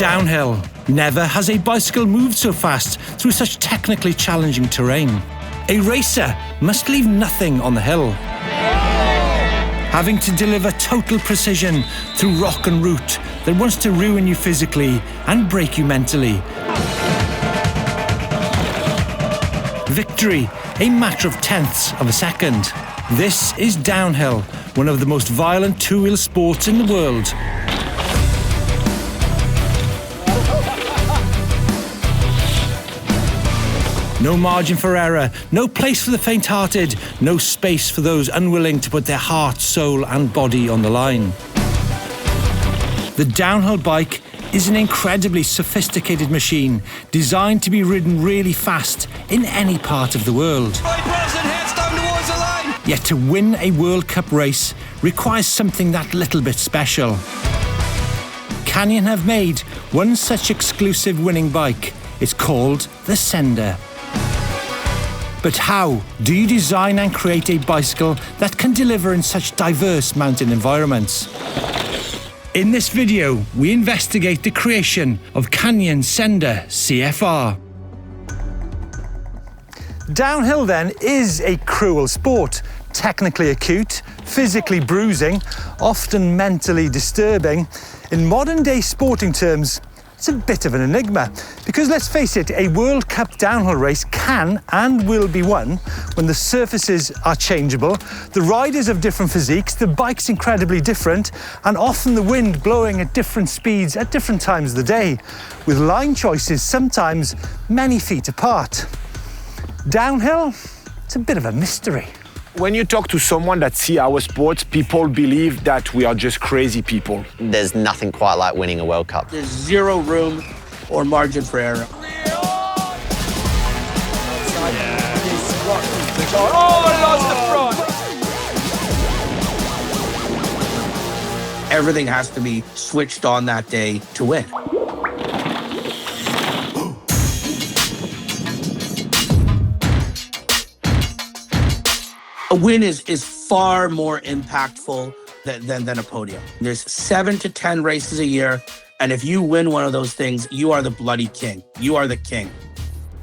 downhill. Never has a bicycle moved so fast through such technically challenging terrain. A racer must leave nothing on the hill, having to deliver total precision through rock and route that wants to ruin you physically and break you mentally. Victory, a matter of tenths of a second. This is downhill, one of the most violent two-wheel sports in the world. No margin for error, no place for the faint-hearted, no space for those unwilling to put their heart, soul and body on the line. The downhill bike is an incredibly sophisticated machine designed to be ridden really fast in any part of the world. Right, Brosnan, heads down towards the line. Yet to win a World Cup race requires something that little bit special. Canyon have made one such exclusive winning bike. It's called the Sender. But how do you design and create a bicycle that can deliver in such diverse mountain environments? In this video, we investigate the creation of Canyon Sender CFR. Downhill then is a cruel sport, technically acute, physically bruising, often mentally disturbing. In modern day sporting terms, it's a bit of an enigma, because let's face it, a World Cup downhill race can and will be won when the surfaces are changeable, the riders have different physiques, the bike's incredibly different, and often the wind blowing at different speeds at different times of the day, with line choices sometimes many feet apart. Downhill, it's a bit of a mystery. When you talk to someone that see our sports, people believe that we are just crazy people. There's nothing quite like winning a World Cup. There's zero room or margin for error. Oh, I lost the front. Everything has to be switched on that day to win. A win is far more impactful than a podium. There's 7 to 10 races a year, and if you win one of those things, you are the bloody king. You are the king.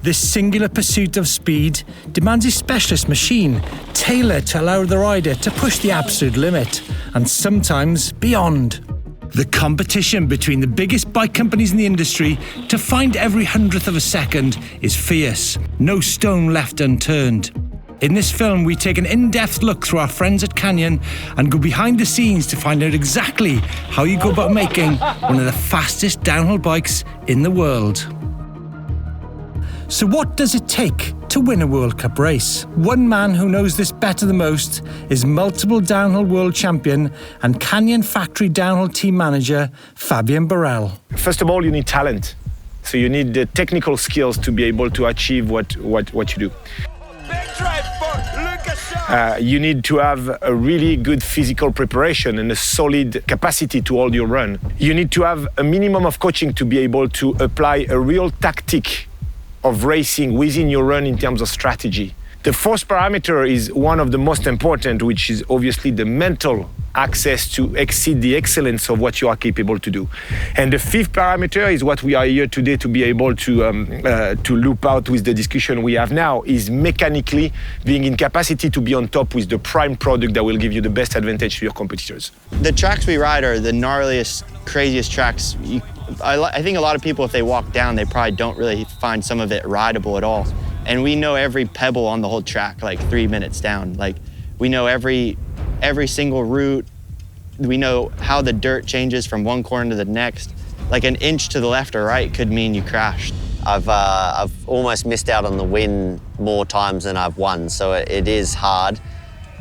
This singular pursuit of speed demands a specialist machine tailored to allow the rider to push the absolute limit, and sometimes beyond. The competition between the biggest bike companies in the industry to find every hundredth of a second is fierce. No stone left unturned. In this film, we take an in-depth look through our friends at Canyon and go behind the scenes to find out exactly how you go about making one of the fastest downhill bikes in the world. So what does it take to win a World Cup race? One man who knows this better than most is multiple downhill world champion and Canyon factory downhill team manager, Fabien Barel. First of all, you need talent. So you need the technical skills to be able to achieve what you do. You need to have a really good physical preparation and a solid capacity to hold your run. You need to have a minimum of coaching to be able to apply a real tactic of racing within your run in terms of strategy. The fourth parameter is one of the most important, which is obviously the mental access to exceed the excellence of what you are capable to do. And the fifth parameter is what we are here today to be able to loop out with the discussion we have now, is mechanically being in capacity to be on top with the prime product that will give you the best advantage to your competitors. The tracks we ride are the gnarliest, craziest tracks. I think a lot of people, if they walk down, they probably don't really find some of it rideable at all. And we know every pebble on the whole track, like 3 minutes down. Like, we know every single route. We know how the dirt changes from one corner to the next. Like an inch to the left or right could mean you crashed. I've almost missed out on the win more times than I've won, so it is hard,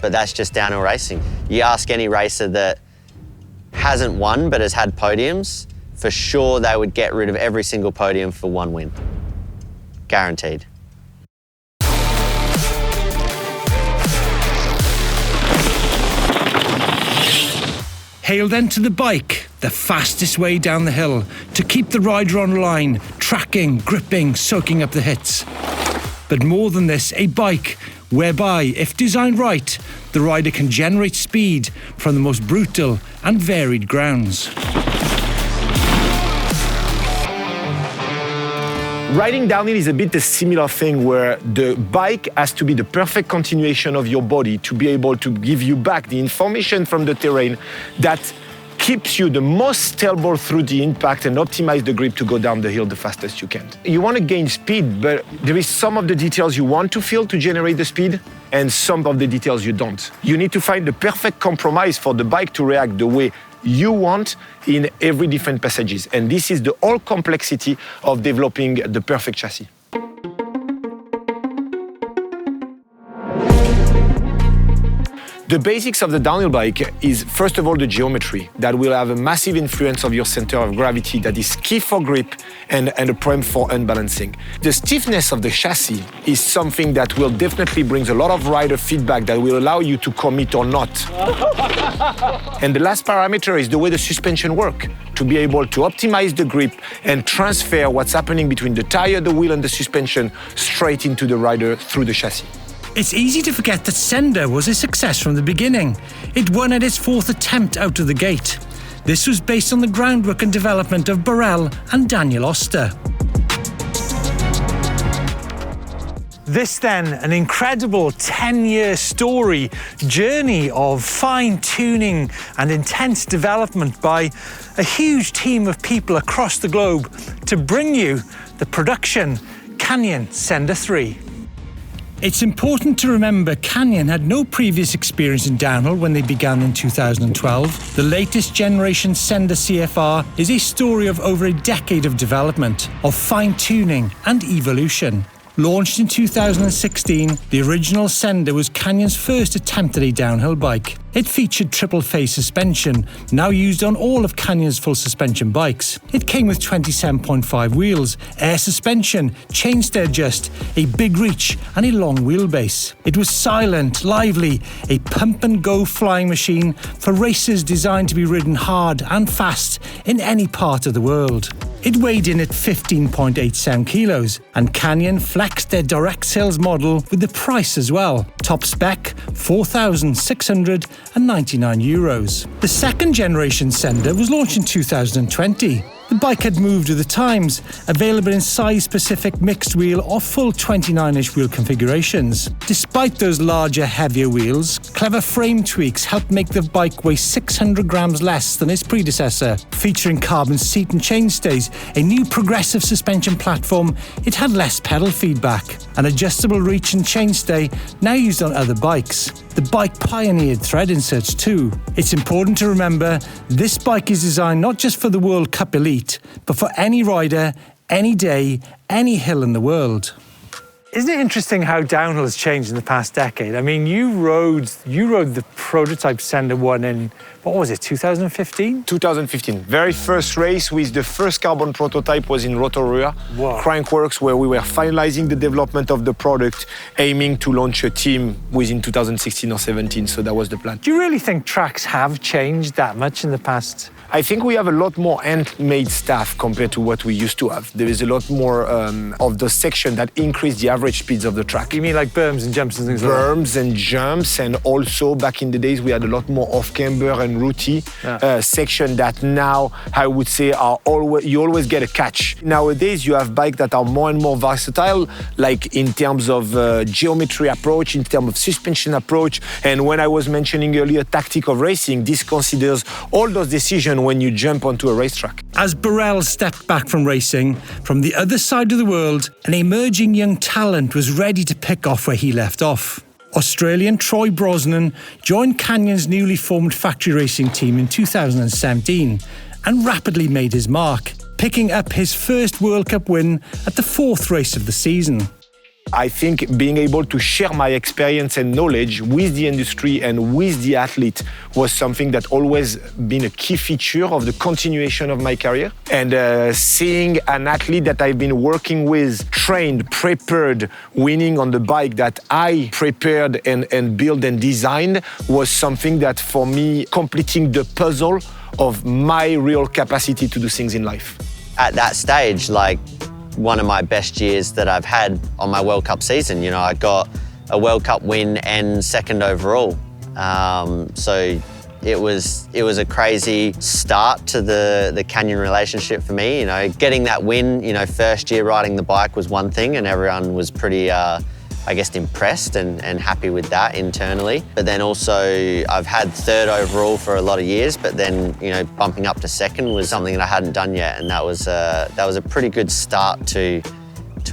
but that's just downhill racing. You ask any racer that hasn't won but has had podiums, for sure they would get rid of every single podium for one win. Guaranteed. Hail then to the bike, the fastest way down the hill, to keep the rider on line, tracking, gripping, soaking up the hits. But more than this, a bike whereby, if designed right, the rider can generate speed from the most brutal and varied grounds. Riding downhill is a bit a similar thing where the bike has to be the perfect continuation of your body to be able to give you back the information from the terrain that keeps you the most stable through the impact and optimize the grip to go down the hill the fastest you can. You want to gain speed, but there is some of the details you want to feel to generate the speed and some of the details you don't. You need to find the perfect compromise for the bike to react the way you want in every different passages. And this is the whole complexity of developing the perfect chassis. The basics of the downhill bike is, first of all, the geometry that will have a massive influence of your center of gravity that is key for grip and a prime for unbalancing. The stiffness of the chassis is something that will definitely bring a lot of rider feedback that will allow you to commit or not. And the last parameter is the way the suspension works, to be able to optimize the grip and transfer what's happening between the tire, the wheel, and the suspension straight into the rider through the chassis. It's easy to forget that Sender was a success from the beginning. It won at its 4th attempt out of the gate. This was based on the groundwork and development of Burrell and Daniel Oster. This then, an incredible 10-year journey of fine-tuning and intense development by a huge team of people across the globe to bring you the production Canyon Sender 3. It's important to remember Canyon had no previous experience in downhill when they began in 2012. The latest generation Sender CFR is a story of over a decade of development, of fine-tuning and evolution. Launched in 2016, the original Sender was Canyon's first attempt at a downhill bike. It featured triple-phase suspension, now used on all of Canyon's full suspension bikes. It came with 27.5 wheels, air suspension, chainstay adjust, a big reach and a long wheelbase. It was silent, lively, a pump-and-go flying machine for racers designed to be ridden hard and fast in any part of the world. It weighed in at 15.87 kilos, and Canyon flexed their direct sales model with the price as well. Top spec, €4,699. The second generation Sender was launched in 2020. The bike had moved with the times, available in size-specific mixed wheel or full 29-inch wheel configurations. Despite those larger, heavier wheels, clever frame tweaks helped make the bike weigh 600 grams less than its predecessor. Featuring carbon seat and chainstays, a new progressive suspension platform, it had less pedal feedback. An adjustable reach and chainstay now used on other bikes. The bike pioneered thread inserts too. It's important to remember this bike is designed not just for the World Cup elite, but for any rider, any day, any hill in the world. Isn't it interesting how downhill has changed in the past decade? I mean, you rode the prototype Sender 1 in, what was it, 2015? 2015. Very first race with the first carbon prototype was in Rotorua, Crankworks, where we were finalizing the development of the product, aiming to launch a team within 2016 or 17, so that was the plan. Do you really think tracks have changed that much in the past? I think we have a lot more handmade stuff compared to what we used to have. There is a lot more of the section that increase the average speeds of the track. You mean like berms and jumps and things like that? Berms and jumps, and also back in the days we had a lot more off-camber and rooty section that now I would say are you always get a catch. Nowadays you have bikes that are more and more versatile, like in terms of geometry approach, in terms of suspension approach, and when I was mentioning earlier tactic of racing, this considers all those decisions when you jump onto a racetrack. As Burrell stepped back from racing, from the other side of the world, an emerging young talent was ready to pick off where he left off. Australian Troy Brosnan joined Canyon's newly formed factory racing team in 2017 and rapidly made his mark, picking up his first World Cup win at the 4th race of the season. I think being able to share my experience and knowledge with the industry and with the athlete was something that always been a key feature of the continuation of my career. And seeing an athlete that I've been working with, trained, prepared, winning on the bike that I prepared and built and designed was something that for me, completing the puzzle of my real capacity to do things in life. At that stage, like, one of my best years that I've had on my World Cup season. You know, I got a World Cup win and second overall. So It was a crazy start to the Canyon relationship for me. You know, getting that win, you know, first year riding the bike was one thing, and everyone was pretty, I guess, impressed and happy with that internally. But then also, I've had third overall for a lot of years, but then, you know, bumping up to second was something that I hadn't done yet, and that was a pretty good start to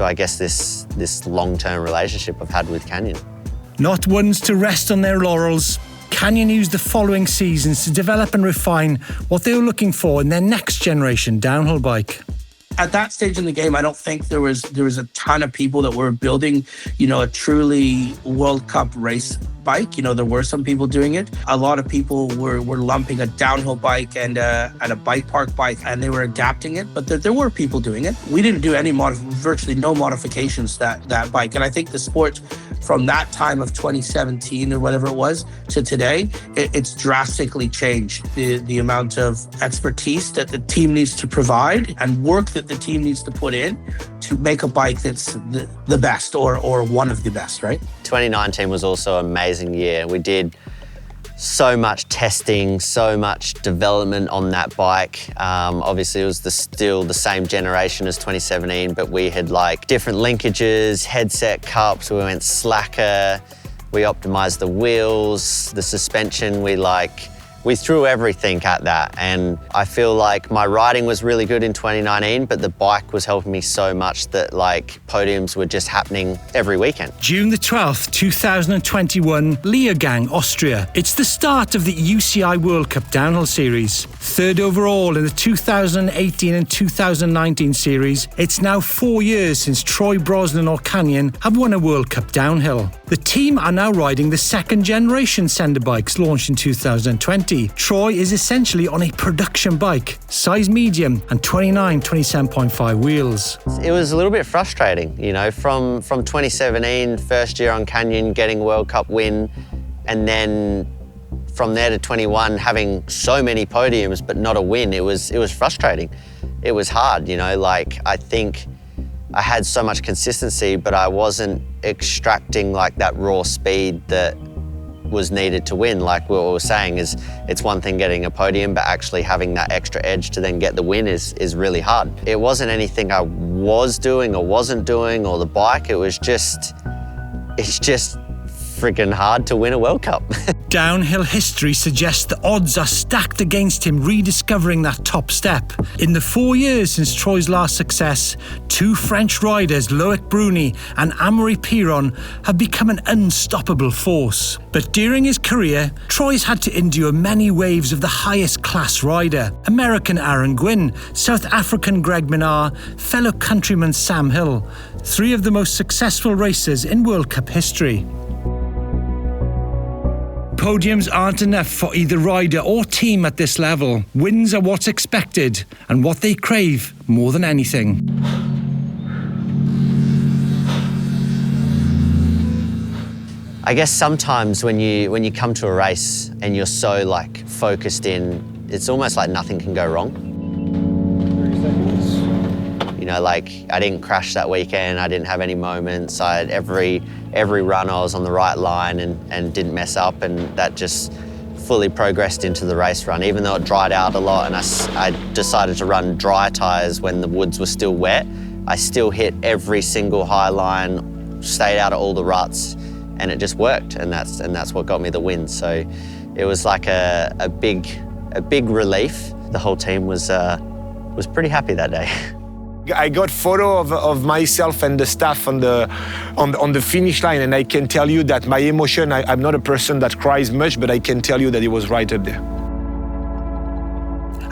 I guess this long-term relationship I've had with Canyon. Not ones to rest on their laurels, Canyon used the following seasons to develop and refine what they were looking for in their next generation downhill bike. At that stage in the game, I don't think there was a ton of people that were building, you know, a truly World Cup race bike. You know, there were some people doing it. A lot of people were lumping a downhill bike and a bike park bike, and they were adapting it. But there were people doing it. We didn't do any virtually no modifications that bike. And I think the sport from that time of 2017 or whatever it was to today, it's drastically changed. The amount of expertise that the team needs to provide and work that the team needs to put in to make a bike that's the best or one of the best, right? 2019 was also an amazing year. We did so much testing, so much development on that bike. Obviously, it was still the same generation as 2017, but we had like different linkages, headset cups, we went slacker, we optimized the wheels, the suspension, we threw everything at that. And I feel like my riding was really good in 2019, but the bike was helping me so much that like podiums were just happening every weekend. June the 12th, 2021, Leogang, Austria. It's the start of the UCI World Cup Downhill Series. Third overall in the 2018 and 2019 series, it's now 4 years since Troy, Brosnan or Canyon have won a World Cup Downhill. The team are now riding the second generation Sender bikes launched in 2020. Troy is essentially on a production bike, size medium and 27.5 wheels. It was a little bit frustrating, you know, from 2017, first year on Canyon, getting a World Cup win, and then from there to 21, having so many podiums but not a win. It was frustrating. It was hard, you know, like I think I had so much consistency, but I wasn't extracting like that raw speed that was needed to win. Like what we were saying is, it's one thing getting a podium, but actually having that extra edge to then get the win is really hard. It wasn't anything I was doing or wasn't doing or the bike, it's just freaking hard to win a World Cup. Downhill history suggests the odds are stacked against him rediscovering that top step. In the 4 years since Troy's last success, two French riders, Loic Bruni and Amaury Piron, have become an unstoppable force. But during his career, Troy's had to endure many waves of the highest class rider. American Aaron Gwyn, South African Greg Minnaar, fellow countryman Sam Hill, three of the most successful racers in World Cup history. Podiums aren't enough for either rider or team at this level. Wins are what's expected and what they crave more than anything. I guess sometimes when you come to a race and you're so like focused in, it's almost like nothing can go wrong. 30 seconds. You know, like I didn't crash that weekend, I didn't have any moments. I had every run I was on the right line and didn't mess up, and that just fully progressed into the race run. Even though it dried out a lot and I decided to run dry tyres when the woods were still wet, I still hit every single high line, stayed out of all the ruts, and it just worked, and that's what got me the win. So it was like a big relief. The whole team was pretty happy that day. I got photo of myself and the staff on the finish line, and I can tell you that my emotion, I'm not a person that cries much, but I can tell you that it was right up there.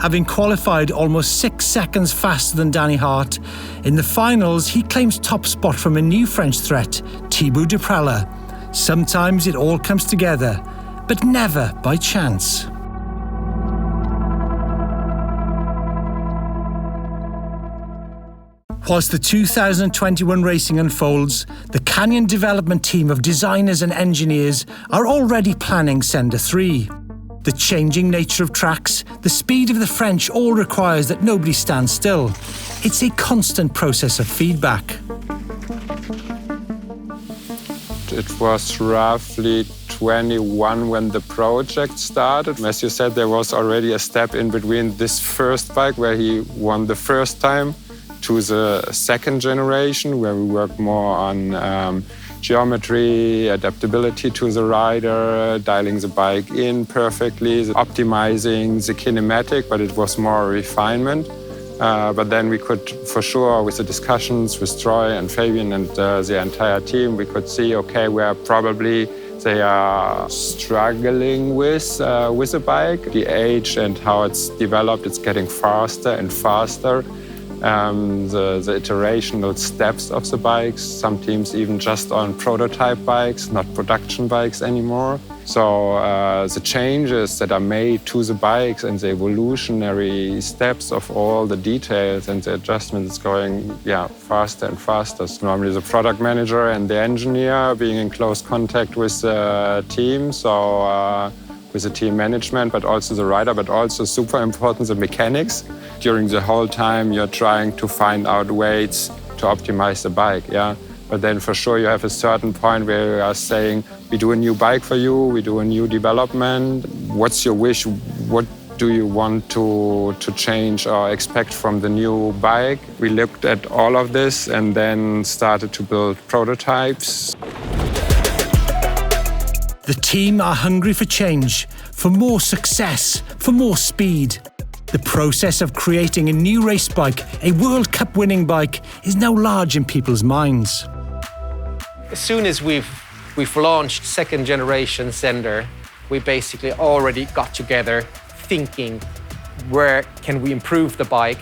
Having qualified almost 6 seconds faster than Danny Hart, in the finals he claims top spot from a new French threat, Thibaut Duprala. Sometimes it all comes together, but never by chance. Whilst the 2021 racing unfolds, the Canyon development team of designers and engineers are already planning Sender 3. The changing nature of tracks, the speed of the French all requires that nobody stands still. It's a constant process of feedback. It was roughly 21 when the project started. As you said, there was already a step in between this first bike where he won the first time to the second generation, where we work more on geometry, adaptability to the rider, dialing the bike in perfectly, optimizing the kinematic, but it was more refinement. But then we could, for sure, with the discussions with Troy and Fabian and the entire team, we could see, okay, where probably they are struggling with the bike. The age and how it's developed, it's getting faster and faster. The iterational steps of the bikes, some teams even just on prototype bikes, not production bikes anymore. So the changes that are made to the bikes and the evolutionary steps of all the details and the adjustments going faster and faster. So normally the product manager and the engineer being in close contact with the team, so with the team management, but also the rider, but also super important, the mechanics. During the whole time, you're trying to find out ways to optimize the bike, But then for sure you have a certain point where you are saying, we do a new bike for you, we do a new development. What's your wish? What do you want to change or expect from the new bike? We looked at all of this and then started to build prototypes. The team are hungry for change, for more success, for more speed. The process of creating a new race bike, a World Cup winning bike, is now large in people's minds. As soon as we've launched second generation Sender, we basically already got together thinking, where can we improve the bike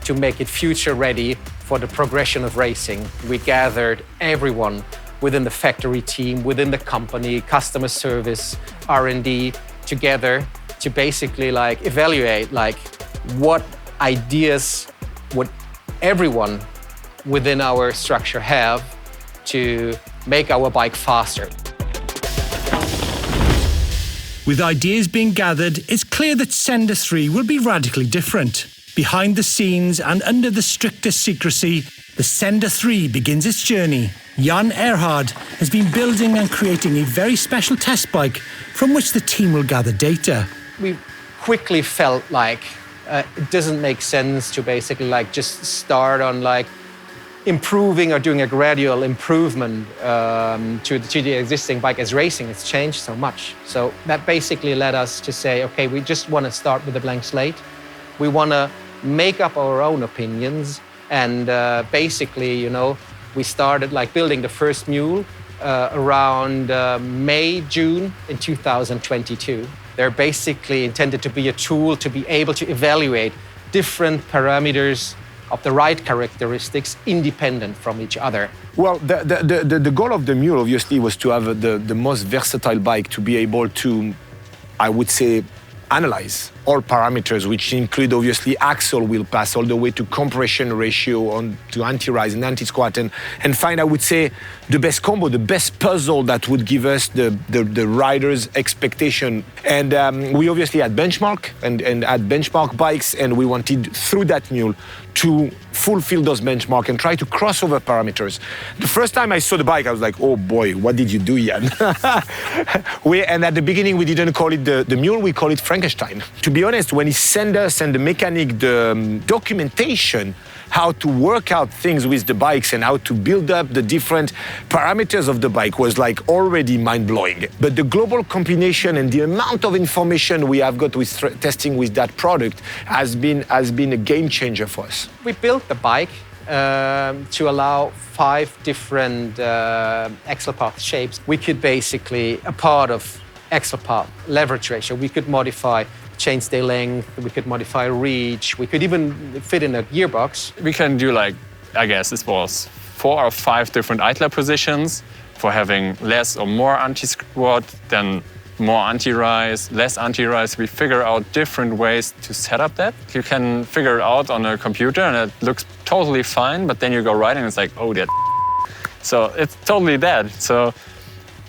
to make it future ready for the progression of racing? We gathered everyone within the factory team, within the company, customer service, R&D, together to basically evaluate what ideas would everyone within our structure have to make our bike faster. With ideas being gathered, it's clear that Sender 3 will be radically different. Behind the scenes and under the strictest secrecy, the Sender 3 begins its journey. Jan Erhard has been building and creating a very special test bike from which the team will gather data. We quickly felt like it doesn't make sense to basically just start on improving or doing a gradual improvement to the existing bike, as racing has changed so much. So that basically led us to say, okay, we just want to start with a blank slate. We want to make up our own opinions, and basically, we started building the first mule around May, June in 2022. They're basically intended to be a tool to be able to evaluate different parameters of the ride characteristics independent from each other. Well, the goal of the mule obviously was to have the most versatile bike to be able to, I would say, analyze all parameters, which include obviously axle wheel pass all the way to compression ratio on to anti-rise and anti-squat, and find, I would say, the best combo, the best puzzle that would give us the rider's expectation. And we obviously had benchmark and had benchmark bikes, and we wanted through that mule to fulfill those benchmark and try to cross over parameters. The first time I saw the bike, I was like, oh boy, what did you do, Jan? And at the beginning, we didn't call it the mule, we call it Frankenstein. To be honest, when he sent us and the mechanic the documentation, how to work out things with the bikes and how to build up the different parameters of the bike was already mind-blowing. But the global combination and the amount of information we have got with testing with that product has been a game changer for us. We built the bike to allow 5 different axle path shapes. We could basically, a part of axle path leverage ratio, we could modify chainstay length, we could modify reach, we could even fit in a gearbox. We can do I guess this was 4 or 5 different idler positions for having less or more anti-squat, then more anti-rise, less anti-rise. We figure out different ways to set up that. You can figure it out on a computer and it looks totally fine, but then you go riding and it's oh, that. So it's totally dead. So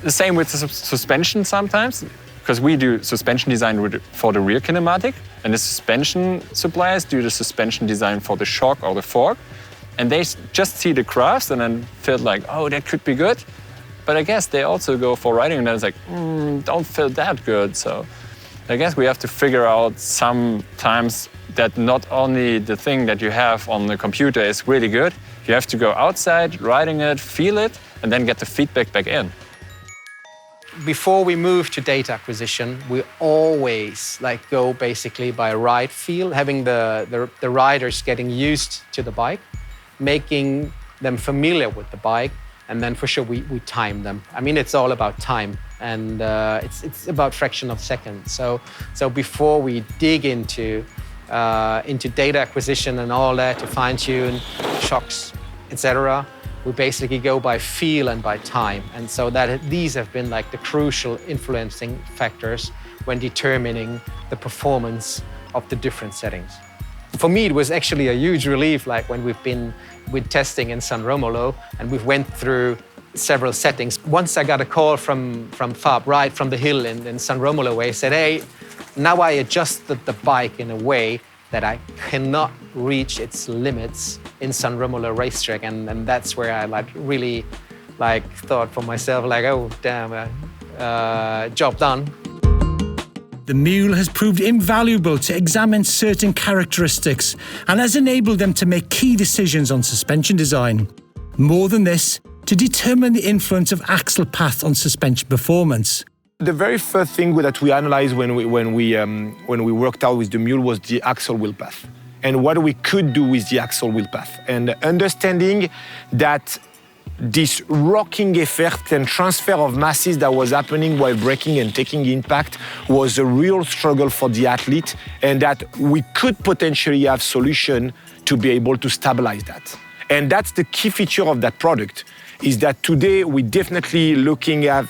the same with the suspension sometimes, because we do suspension design for the rear kinematic, and the suspension suppliers do the suspension design for the shock or the fork, and they just see the graphs and then feel oh, that could be good. but I guess they also go for riding and it's like, don't feel that good. So I guess we have to figure out sometimes that not only the thing that you have on the computer is really good, you have to go outside, riding it, feel it, and then get the feedback back in. Before we move to data acquisition, we always go basically by ride feel, having the riders getting used to the bike, making them familiar with the bike, and then for sure we time them. I mean, it's all about time, and it's about fraction of seconds. So before we dig into data acquisition and all that to fine-tune shocks, etc., we basically go by feel and by time. And so these have been the crucial influencing factors when determining the performance of the different settings. For me, it was actually a huge relief, when we've been with testing in San Romolo and we've went through several settings. Once I got a call from Fab right from the hill in San Romolo where he said, hey, now I adjusted the bike in a way that I cannot reach its limits in San Romolo racetrack, and that's where I really thought for myself oh damn, job done. The mule has proved invaluable to examine certain characteristics and has enabled them to make key decisions on suspension design. More than this, to determine the influence of axle path on suspension performance. The very first thing that we analyzed when we worked out with the mule was the axle wheel path and what we could do with the axle wheel path, and understanding that this rocking effect and transfer of masses that was happening while braking and taking impact was a real struggle for the athlete, and that we could potentially have solution to be able to stabilize that. And that's the key feature of that product, is that today we're definitely looking at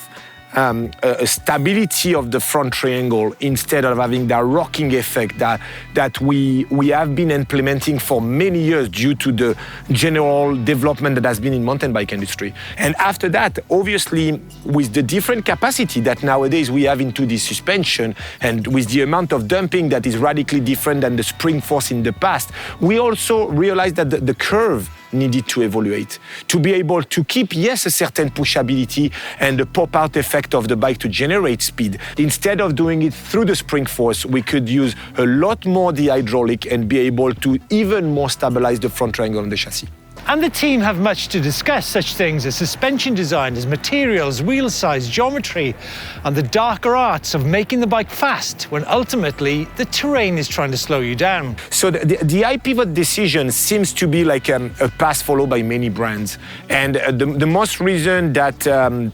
a stability of the front triangle instead of having that rocking effect that we have been implementing for many years due to the general development that has been in mountain bike industry. And after that, obviously, with the different capacity that nowadays we have into the suspension and with the amount of dumping that is radically different than the spring force in the past, we also realized that the curve needed to evaluate to be able to keep, yes, a certain pushability and the pop-out effect of the bike to generate speed. Instead of doing it through the spring force, we could use a lot more the hydraulic and be able to even more stabilize the front triangle on the chassis. And the team have much to discuss, such things as suspension design, as materials, wheel size, geometry, and the darker arts of making the bike fast when ultimately the terrain is trying to slow you down. So the I-pivot decision seems to be like a path followed by many brands. And the most reason that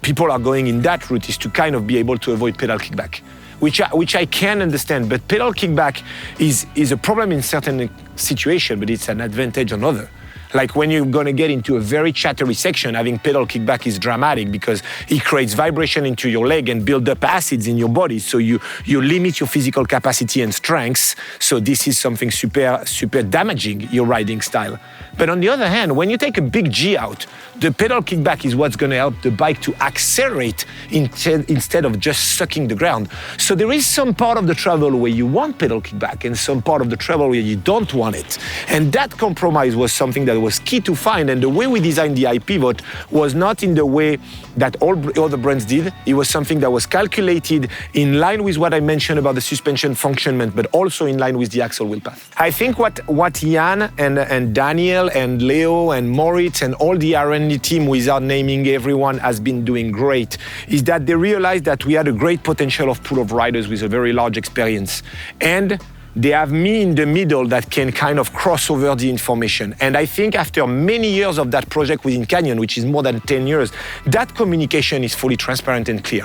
people are going in that route is to kind of be able to avoid pedal kickback, which I can understand. But pedal kickback is a problem in certain situations, but it's an advantage on others. Like when you're going to get into a very chattery section, having pedal kickback is dramatic because it creates vibration into your leg and build up acids in your body. So you limit your physical capacity and strengths. So this is something super damaging your riding style. But on the other hand, when you take a big G out, the pedal kickback is what's going to help the bike to accelerate instead of just sucking the ground. So there is some part of the travel where you want pedal kickback and some part of the travel where you don't want it. And that compromise was something that was key to find. And the way we designed the I-pivot was not in the way that all other brands did. It was something that was calculated in line with what I mentioned about the suspension functionment, but also in line with the axle wheel path. I think what Jan and Daniel and Leo and Moritz and all the R&D team, without naming everyone, has been doing great, is that they realized that we had a great potential of pool of riders with a very large experience. And they have me in the middle that can kind of cross over the information. And I think after many years of that project within Canyon, which is more than 10 years, that communication is fully transparent and clear.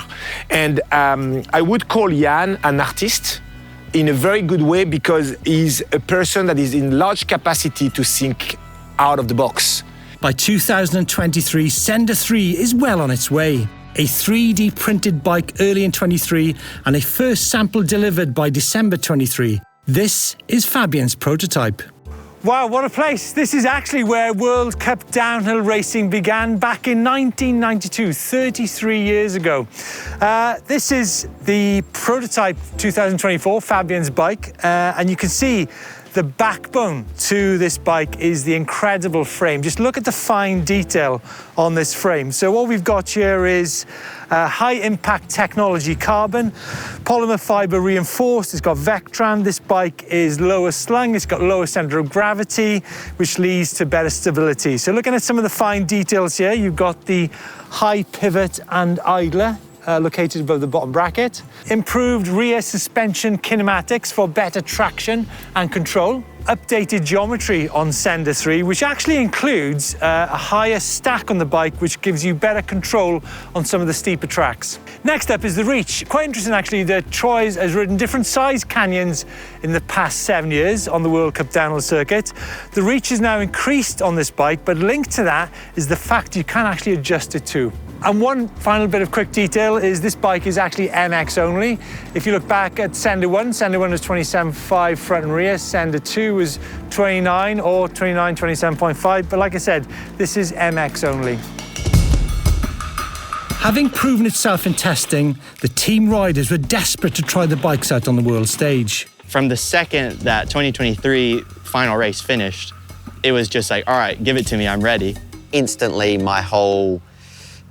And I would call Jan an artist in a very good way, because he's a person that is in large capacity to think out of the box. By 2023, Sender 3 is well on its way. A 3D printed bike early in 23 and a first sample delivered by December 23. This is Fabian's prototype. Wow, what a place. This is actually where World Cup downhill racing began back in 1992, 33 years ago. This is the prototype 2024 Fabian's bike, and you can see The backbone to this bike is the incredible frame. Just look at the fine detail on this frame. So what we've got here is high impact technology carbon, polymer fiber reinforced, it's got Vectran. This bike is lower slung, it's got lower center of gravity, which leads to better stability. So looking at some of the fine details here, you've got the high pivot and idler located above the bottom bracket. Improved rear suspension kinematics for better traction and control. Updated geometry on Sender 3, which actually includes a higher stack on the bike, which gives you better control on some of the steeper tracks. Next up is the reach. Quite interesting actually that Troy has ridden different size canyons in the past 7 years on the World Cup downhill circuit. The reach is now increased on this bike, but linked to that is the fact you can actually adjust it too. And one final bit of quick detail is this bike is actually MX only. If you look back at Sender 1 was 27.5 front and rear, Sender 2 was 29 or 29, 27.5. But like I said, this is MX only. Having proven itself in testing, the team riders were desperate to try the bikes out on the world stage. From the second that 2023 final race finished, it was just like, all right, give it to me, I'm ready. Instantly, my whole,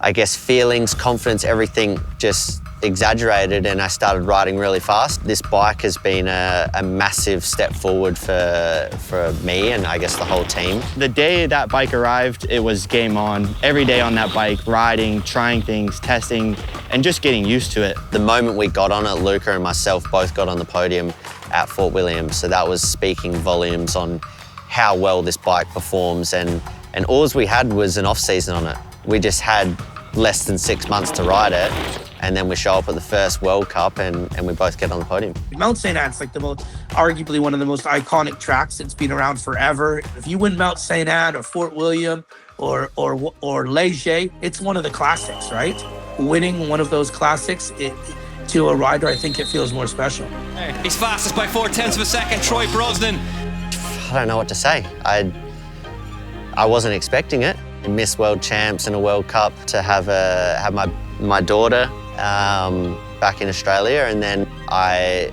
I guess, feelings, confidence, everything just exaggerated, and I started riding really fast. This bike has been a massive step forward for me and I guess the whole team. The day that bike arrived, it was game on. Every day on that bike, riding, trying things, testing, and just getting used to it. The moment we got on it, Luca and myself both got on the podium at Fort William, so that was speaking volumes on how well this bike performs, and all we had was an off-season on it. We just had less than 6 months to ride it, and then we show up at the first World Cup and we both get on the podium. Mont-Sainte-Anne's like arguably one of the most iconic tracks. It's been around forever. If you win Mont-Sainte-Anne or Fort William or Leger, it's one of the classics, right? Winning one of those classics, to a rider, I think it feels more special. He's fastest by 0.4 of a second, Troy Brosnan. I don't know what to say. I wasn't expecting it. Miss World Champs and a World Cup, to have my daughter back in Australia, and then I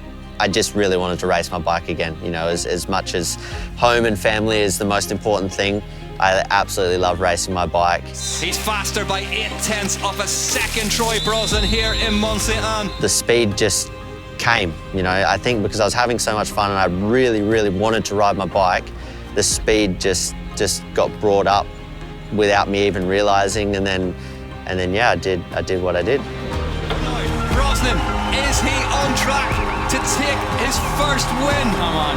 just really wanted to race my bike again. You know, as much as home and family is the most important thing, I absolutely love racing my bike. He's faster by 0.8 of a second, Troy Brosnan here in Mont-Sainte-Anne. The speed just came, you know. I think because I was having so much fun and I really, really wanted to ride my bike, the speed just got brought up without me even realizing, and then yeah, I did what I did. Brosnan, is he on track to take his first win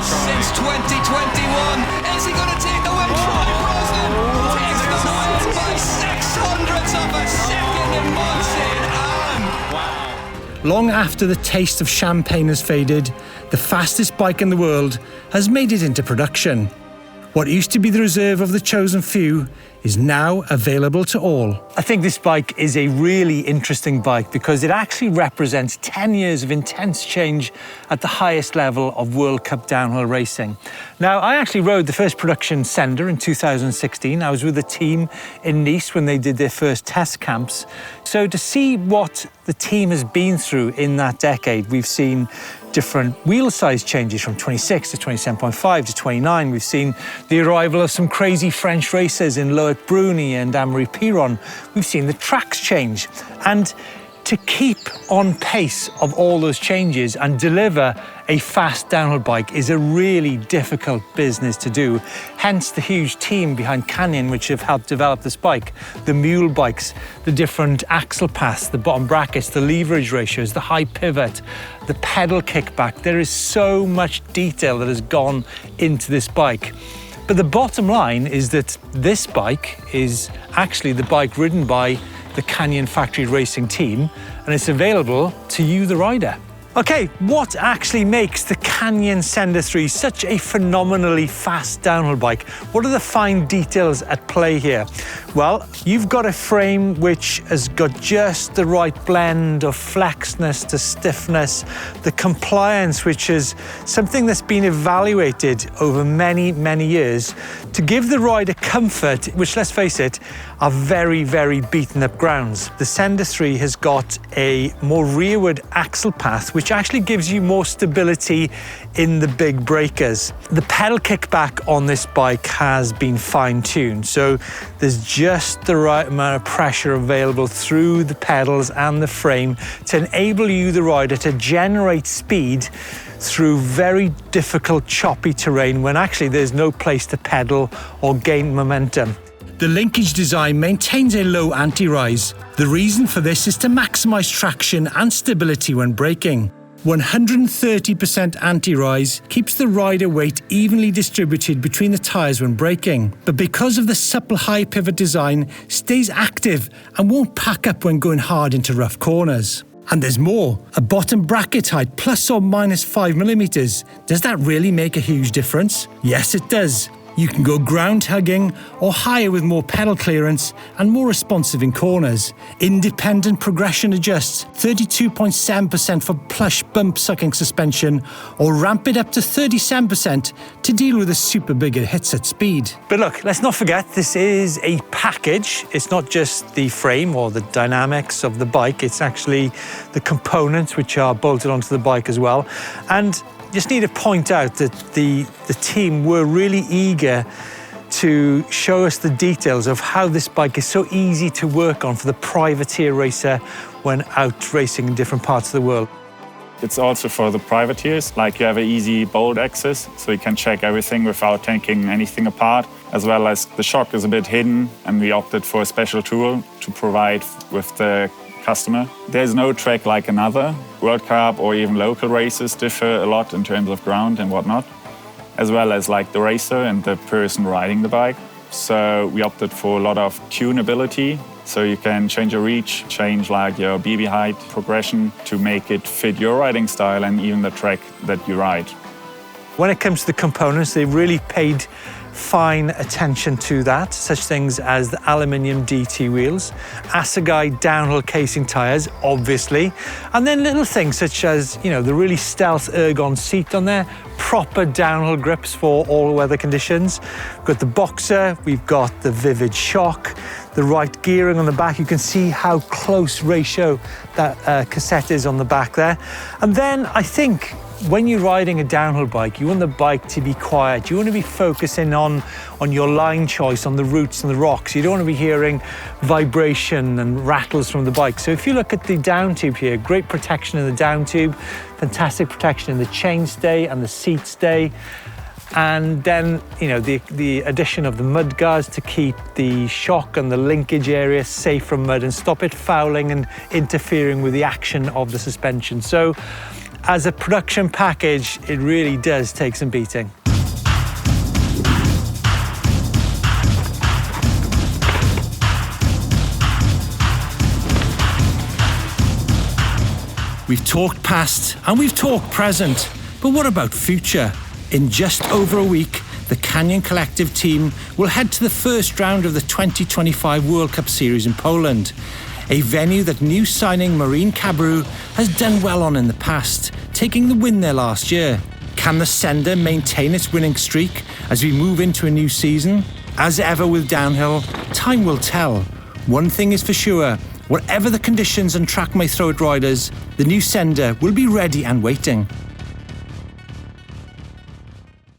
since 2021? Is he going to take the win? Troy Brosnan takes the win by 0.06 of a second in Mont-Sainte-Anne. Wow. Long after the taste of champagne has faded, the fastest bike in the world has made it into production. What used to be the reserve of the chosen few is now available to all. I think this bike is a really interesting bike because it actually represents 10 years of intense change at the highest level of World Cup downhill racing. Now, I actually rode the first production Sender in 2016. I was with a team in Nice when they did their first test camps. So to see what the team has been through in that decade, we've seen different wheel size changes from 26 to 27.5 to 29. We've seen the arrival of some crazy French racers in Loic Bruni and Amaury Piron. We've seen the tracks change. And to keep on pace of all those changes and deliver a fast downhill bike is a really difficult business to do. Hence the huge team behind Canyon, which have helped develop this bike. The mule bikes, the different axle paths, the bottom brackets, the leverage ratios, the high pivot, the pedal kickback. There is so much detail that has gone into this bike. But the bottom line is that this bike is actually the bike ridden by the Canyon factory racing team, and it's available to you, the rider. Okay, what actually makes the Canyon Sender 3 such a phenomenally fast downhill bike? What are the fine details at play here? Well, you've got a frame which has got just the right blend of flexness to stiffness, the compliance, which is something that's been evaluated over many, many years to give the rider comfort, which, let's face it, are very, very beaten up grounds. The Sender 3 has got a more rearward axle path, which which actually gives you more stability in the big breakers. The pedal kickback on this bike has been fine-tuned, so there's just the right amount of pressure available through the pedals and the frame to enable you, the rider, to generate speed through very difficult, choppy terrain when actually there's no place to pedal or gain momentum. The linkage design maintains a low anti-rise. The reason for this is to maximize traction and stability when braking. 130% anti-rise keeps the rider weight evenly distributed between the tyres when braking, but because of the supple high pivot design, stays active and won't pack up when going hard into rough corners. And there's more. A bottom bracket height plus or minus 5mm. Does that really make a huge difference? Yes, it does. You can go ground hugging or higher with more pedal clearance and more responsive in corners. Independent progression adjusts 32.7% for plush bump sucking suspension, or ramp it up to 37% to deal with the super big it hits at speed. But look, let's not forget, this is a package. It's not just the frame or the dynamics of the bike, it's actually the components which are bolted onto the bike as well. And just need to point out that the team were really eager to show us the details of how this bike is so easy to work on for the privateer racer when out racing in different parts of the world. It's also for the privateers, like you have an easy bolt access, so you can check everything without taking anything apart, as well as the shock is a bit hidden, and we opted for a special tool to provide with the customer. There's no track like another. World Cup or even local races differ a lot in terms of ground and whatnot, as well as like the racer and the person riding the bike. So we opted for a lot of tunability. So you can change your reach, change like your BB height progression to make it fit your riding style and even the track that you ride. When it comes to the components, they really paid fine attention to that, such things as the aluminium DT wheels, Assegai downhill casing tyres, obviously, and then little things such as, you know, the really stealth ergon seat on there, proper downhill grips for all weather conditions. We've got the Boxer, we've got the Vivid shock, the right gearing on the back. You can see how close ratio that cassette is on the back there. And then I think when you're riding a downhill bike, you want the bike to be quiet. You want to be focusing on your line choice, on the roots and the rocks. You don't want to be hearing vibration and rattles from the bike. So if you look at the down tube here, great protection in the down tube, fantastic protection in the chainstay and the seat stay. And then, you know, the addition of the mud guards to keep the shock and the linkage area safe from mud and stop it fouling and interfering with the action of the suspension. So as a production package, it really does take some beating. We've talked past and we've talked present, but what about future? In just over a week, the Canyon Collective team will head to the first round of the 2025 World Cup Series in Poland, a venue that new signing Marine Cabru has done well on in the past, taking the win there last year. Can the Sender maintain its winning streak as we move into a new season? As ever with downhill, time will tell. One thing is for sure, whatever the conditions and track may throw at riders, the new Sender will be ready and waiting.